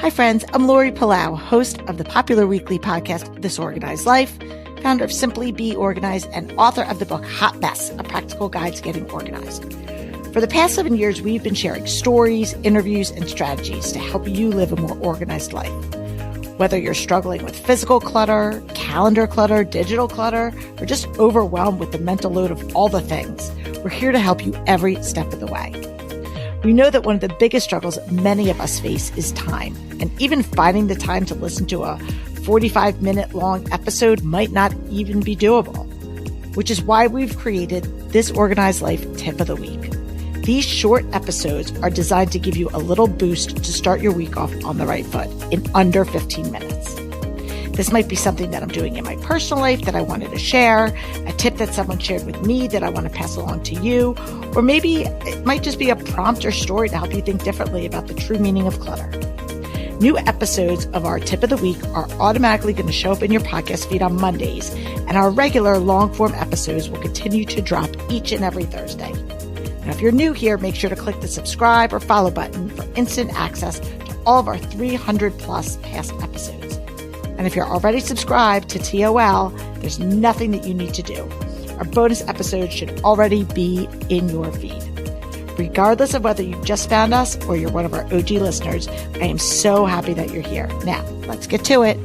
Hi, friends. I'm Lori Palau, host of the popular weekly podcast, This Organized Life, founder of Simply Be Organized, and author of the book Hot Mess, A Practical Guide to Getting Organized. For the past 7 years, we've been sharing stories, interviews, and strategies to help you live a more organized life. Whether you're struggling with physical clutter, calendar clutter, digital clutter, or just overwhelmed with the mental load of all the things, we're here to help you every step of the way. We know that one of the biggest struggles many of us face is time, and even finding the time to listen to a 45-minute long episode might not even be doable, which is why we've created this Organized Life Tip of the Week. These short episodes are designed to give you a little boost to start your week off on the right foot in under 15 minutes. This might be something that I'm doing in my personal life that I wanted to share, a tip that someone shared with me that I want to pass along to you, or maybe it might just be a prompt or story to help you think differently about the true meaning of clutter. New episodes of our Tip of the Week are automatically going to show up in your podcast feed on Mondays, and our regular long-form episodes will continue to drop each and every Thursday. Now, if you're new here, make sure to click the subscribe or follow button for instant access to all of our 300 plus past episodes. And if you're already subscribed to TOL, there's nothing that you need to do. Our bonus episodes should already be in your feed. Regardless of whether you just found us or you're one of our OG listeners, I am so happy that you're here. Now, let's get to it.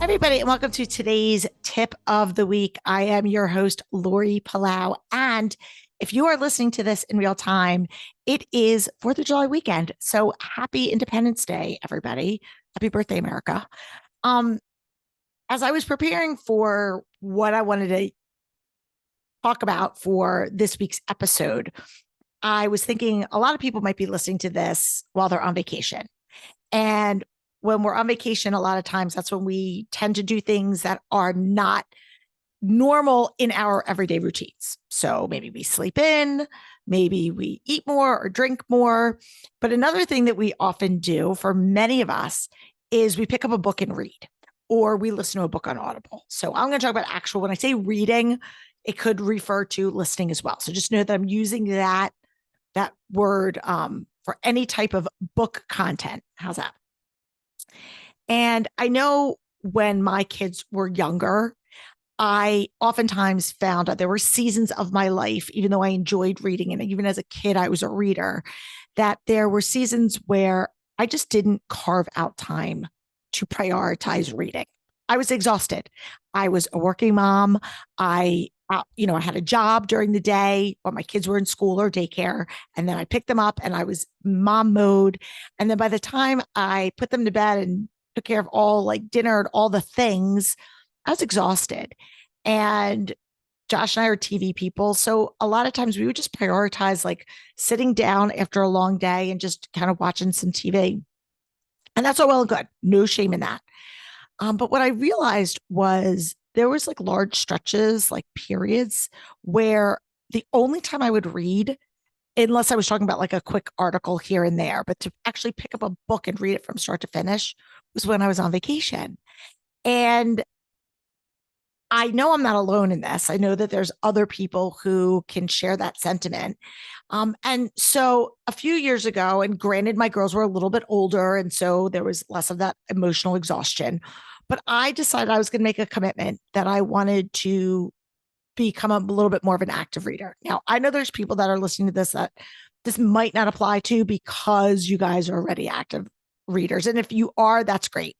Everybody, and welcome to today's Tip of the Week. I am your host, Lori Palau. And if you are listening to this in real time, it is 4th of July weekend. So happy Independence Day, everybody. Happy birthday, America. As I was preparing for what I wanted to talk about for this week's episode, I was thinking a lot of people might be listening to this while they're on vacation. And when we're on vacation, a lot of times that's when we tend to do things that are not normal in our everyday routines. So maybe we sleep in, maybe we eat more or drink more. But another thing that we often do for many of us is we pick up a book and read, or we listen to a book on Audible. So I'm going to talk about actual, when I say reading, it could refer to listening as well. So just know that I'm using that word for any type of book content. How's that? And I know when my kids were younger, I oftentimes found out there were seasons of my life, even though I enjoyed reading, and even as a kid, I was a reader, that there were seasons where I just didn't carve out time to prioritize reading. I was exhausted. I was a working mom. I had a job during the day while my kids were in school or daycare. And then I picked them up and I was mom mode. And then by the time I put them to bed and took care of all like dinner and all the things, I was exhausted. And Josh and I are TV people. So a lot of times we would just prioritize like sitting down after a long day and just kind of watching some TV. And that's all well and good. No shame in that. But what I realized was there was like large stretches, like periods, where the only time I would read, unless I was talking about like a quick article here and there, but to actually pick up a book and read it from start to finish was when I was on vacation. And I know I'm not alone in this. I know that there's other people who can share that sentiment. And so a few years ago, and granted, my girls were a little bit older, and so there was less of that emotional exhaustion, but I decided I was going to make a commitment that I wanted to become a little bit more of an active reader. Now, I know there's people that are listening to this that this might not apply to because you guys are already active readers. And if you are, that's great.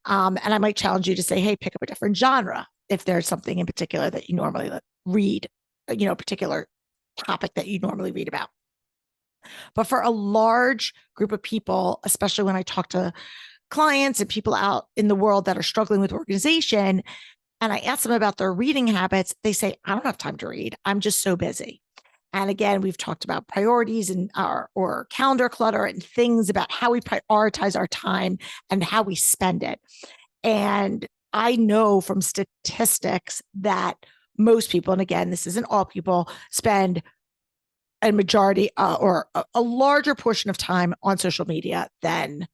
And I might challenge you to say, hey, pick up a different genre if there's something in particular that you normally read, a particular topic that you normally read about. But for a large group of people, especially when I talk to clients and people out in the world that are struggling with organization, and I ask them about their reading habits, they say, I don't have time to read. I'm just so busy. And again, we've talked about priorities and or calendar clutter and things about how we prioritize our time and how we spend it. And I know from statistics that most people, and again, this isn't all people, spend a majority or a larger portion of time on social media than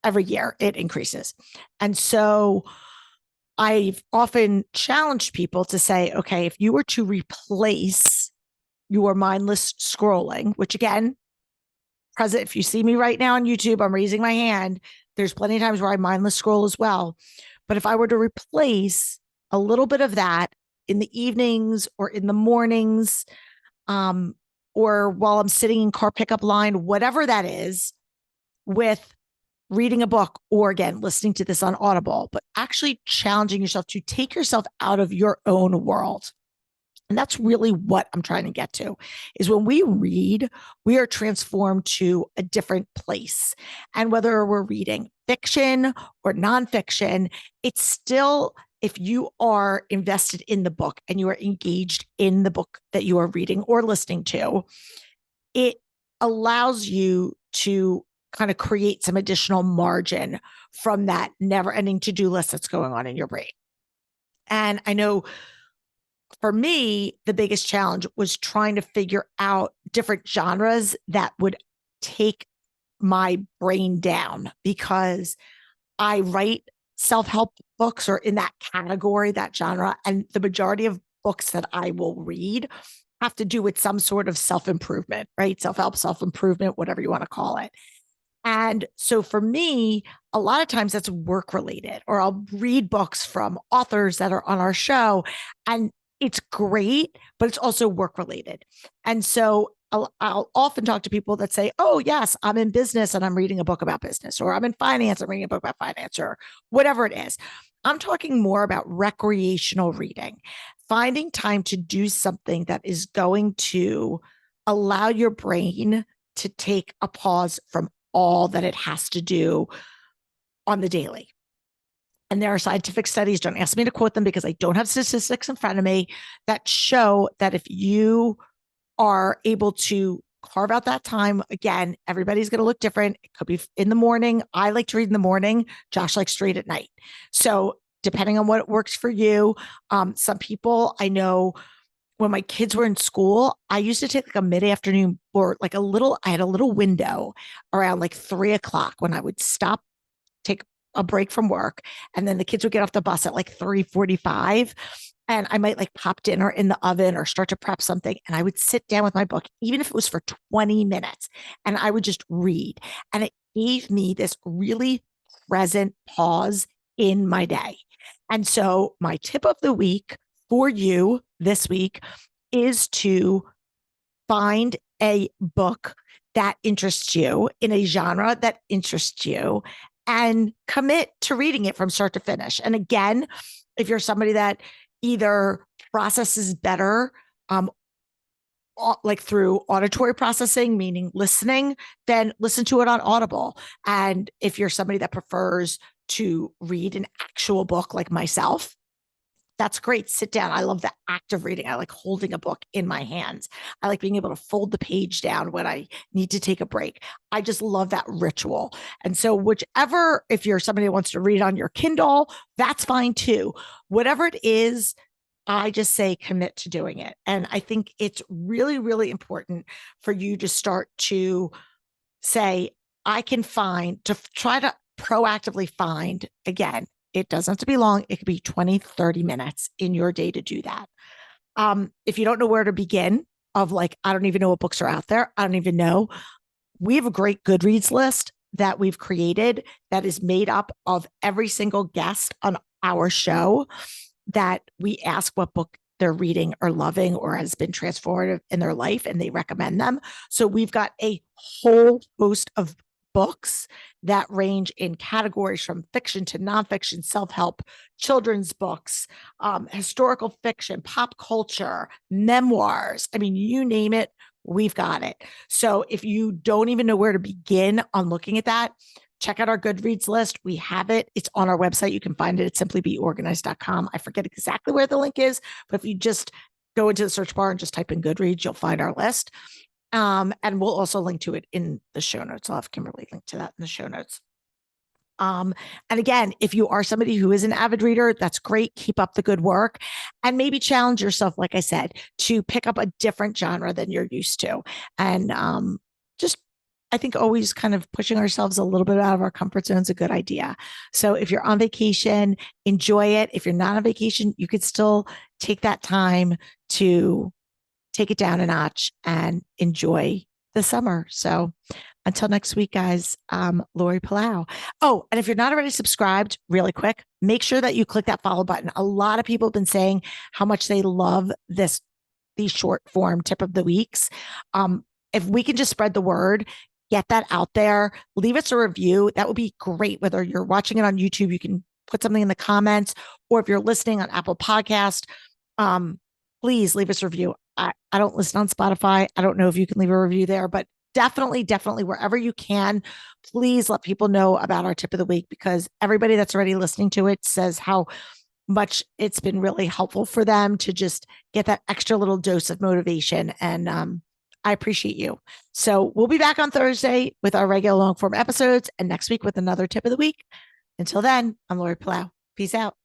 every year it increases. And so I've often challenged people to say, okay, if you were to replace your mindless scrolling, which again, if you see me right now on YouTube, I'm raising my hand. there's plenty of times where I mindless scroll as well. But if I were to replace a little bit of that in the evenings or in the mornings, or while I'm sitting in car pickup line, whatever that is, with reading a book, or again, listening to this on Audible, but actually challenging yourself to take yourself out of your own world. And that's really what I'm trying to get to, is when we read, we are transformed to a different place. And whether we're reading fiction or nonfiction, it's still, if you are invested in the book and you are engaged in the book that you are reading or listening to, it allows you to kind of create some additional margin from that never ending to-do list that's going on in your brain. And I know for me, the biggest challenge was trying to figure out different genres that would take my brain down, because I write self-help books or in that category, that genre. And the majority of books that I will read have to do with some sort of self-improvement, right? Self-help, self-improvement, whatever you want to call it. And so for me, a lot of times that's work related, or I'll read books from authors that are on our show, and it's great, but it's also work related. And so I'll often talk to people that say, oh, yes, I'm in business and I'm reading a book about business, or I'm in finance, I'm reading a book about finance, or whatever it is. I'm talking more about recreational reading, finding time to do something that is going to allow your brain to take a pause from all that it has to do on the daily. And there are scientific studies, don't ask me to quote them because I don't have statistics in front of me, that show that if you are able to carve out that time, again, everybody's going to look different. It could be in the morning. I like to read in the morning. Josh likes to read at night. So depending on what works for you, some people I know, when my kids were in school, I used to take like a mid-afternoon, or like I had a little window around like 3:00 when I would stop, take a break from work. And then the kids would get off the bus at like 3:45. And I might like pop dinner in the oven or start to prep something. And I would sit down with my book, even if it was for 20 minutes, and I would just read. And it gave me this really present pause in my day. And so my tip of the week for you this week is to find a book that interests you in a genre that interests you and commit to reading it from start to finish. And again, if you're somebody that either processes better, like through auditory processing, meaning listening, then listen to it on Audible. And if you're somebody that prefers to read an actual book like myself, that's great. Sit down. I love the act of reading. I like holding a book in my hands. I like being able to fold the page down when I need to take a break. I just love that ritual. And so whichever, if you're somebody who wants to read on your Kindle, that's fine too. Whatever it is, I just say commit to doing it. And I think it's really, really important for you to start to say, I can find, to try to proactively find, again, it doesn't have to be long. It could be 20, 30 minutes in your day to do that. If you don't know where to begin, of like, I don't even know what books are out there, I don't even know, we have a great Goodreads list that we've created that is made up of every single guest on our show, that we ask what book they're reading or loving or has been transformative in their life, and they recommend them. So we've got a whole host of books that range in categories from fiction to nonfiction, self-help, children's books, historical fiction, pop culture, memoirs. I mean, you name it, we've got it. So if you don't even know where to begin on looking at that, check out our Goodreads list. We have it. It's on our website. You can find it at simplybeorganized.com. I forget exactly where the link is, but if you just go into the search bar and just type in Goodreads, you'll find our list. And we'll also link to it in the show notes. I'll have Kimberly link to that in the show notes. And again, if you are somebody who is an avid reader, that's great. Keep up the good work, and maybe challenge yourself, like I said, to pick up a different genre than you're used to. And just, I think always kind of pushing ourselves a little bit out of our comfort zone is a good idea. So if you're on vacation, enjoy it. If you're not on vacation, you could still take that time to take it down a notch and enjoy the summer. So Until next week, guys, Lori Palau. Oh, and if you're not already subscribed, really quick, make sure that you click that follow button. A lot of people have been saying how much they love these short form tip of the weeks. If we can just spread the word, get that out there, leave us a review. That would be great. Whether you're watching it on YouTube, you can put something in the comments, or if you're listening on Apple Podcast, please leave us a review. I don't listen on Spotify. I don't know if you can leave a review there, but definitely wherever you can, please let people know about our tip of the week, because everybody that's already listening to it says how much it's been really helpful for them to just get that extra little dose of motivation. And I appreciate you. So we'll be back on Thursday with our regular long form episodes, and next week with another tip of the week. Until then, I'm Lori Palau. Peace out.